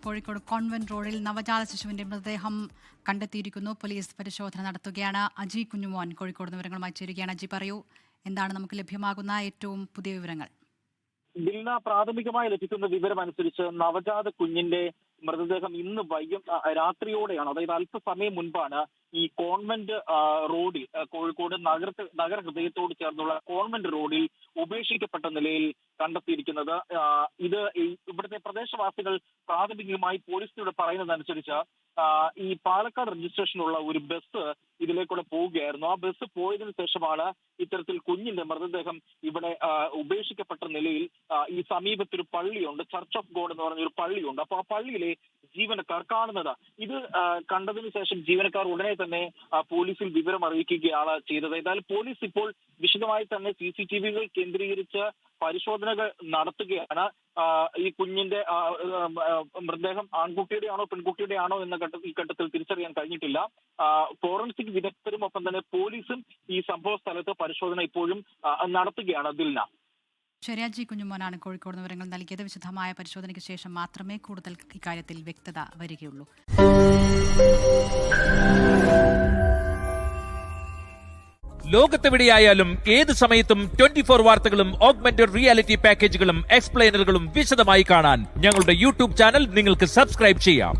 Kozhikode convent റോഡിൽ നവജാത ശിശുവിന്റെ മൃതദേഹം കണ്ടെത്തിയിരിക്കുന്നു. പോലീസ് പരിശോധന നടത്തുകയാണ്. അജി കുഞ്ഞുമോൻ കോഴിക്കോട് വിവരങ്ങളുമായി ചേരുകയാണ്. അജി, പറയൂ, എന്താണ് നമുക്ക് ലഭ്യമാകുന്ന ഏറ്റവും പുതിയ വിവരങ്ങൾ? ദിൽന, പ്രാഥമികമായി ലഭിക്കുന്ന വിവരമനുസരിച്ച് നവജാത കുഞ്ഞിന്റെ മൃതദേഹം ഇന്ന് രാത്രിയോടെയാണ്, അതായത് അല്പസമയം മുൻപാണ് ഈ കോൺവെന്റ് റോഡിൽ, കോഴിക്കോട് നഗരഹൃദയത്തോട് ചേർന്നുള്ള കോൺവെന്റ് റോഡിൽ ഉപേക്ഷിക്കപ്പെട്ട നിലയിൽ കണ്ടെത്തിയിരിക്കുന്നത്. ഇത് ഇവിടുത്തെ പ്രദേശവാസികൾ പ്രാഥമികമായി പോലീസിനോട് പറയുന്നതനുസരിച്ച് ഈ പാലക്കാട് രജിസ്ട്രേഷനുള്ള ഒരു ബസ് ഇതിലേക്കൂടെ പോവുകയായിരുന്നു. ആ ബസ് പോയതിനു ശേഷമാണ് ഇത്തരത്തിൽ കുഞ്ഞിന്റെ മൃതദേഹം ഇവിടെ ഉപേക്ഷിക്കപ്പെട്ട നിലയിൽ ഈ സമീപത്തൊരു പള്ളിയുണ്ട്, ചർച്ച് ഓഫ് ഗോഡ് എന്ന് പറഞ്ഞൊരു പള്ളിയുണ്ട്. അപ്പൊ ആ പള്ളിയിലെ ജീവനക്കാർ കാണുന്നത്. ഇത് കണ്ടതിന് ശേഷം ജീവനക്കാർ ഉടനെ തന്നെ പോലീസിൽ വിവരം അറിയിക്കുകയാണ് ചെയ്തത്. ഏതായാലും പോലീസ് ഇപ്പോൾ വിശദമായി തന്നെ CCTV-കൾ കേന്ദ്രീകരിച്ച് പരിശോധനകൾ നടത്തുകയാണ്. ഈ കുഞ്ഞിന്റെ മൃതദേഹം ആൺകുട്ടിയുടെ ആണോ പെൺകുട്ടിയുടെ ആണോ എന്ന ഈ ഘട്ടത്തിൽ തിരിച്ചറിയാൻ കഴിഞ്ഞിട്ടില്ല. ഫോറൻസിക് വിദഗ്ധരും ഒപ്പം തന്നെ പോലീസും ഈ സംഭവ സ്ഥലത്ത് പരിശോധന ഇപ്പോഴും നടത്തുകയാണ്. ദിൽന. ശരി, അജി കുഞ്ഞുമോനാണ് കോഴിക്കോട് വിവരങ്ങൾ നൽകിയത്. വിശദമായ പരിശോധനയ്ക്ക് ശേഷം മാത്രമേ കൂടുതൽ ഇക്കാര്യത്തിൽ വ്യക്തത വരികയുള്ളൂ. ലോകത്തെവിടെയായാലും ഏത് സമയത്തും 24 വാർത്തകളും ഓഗ്മെന്റഡ് റിയാലിറ്റി പാക്കേജുകളും എക്സ്പ്ലെയിനറുകളും വിശദമായി കാണാൻ ഞങ്ങളുടെ യൂട്യൂബ് ചാനൽ നിങ്ങൾക്ക് സബ്സ്ക്രൈബ് ചെയ്യാം.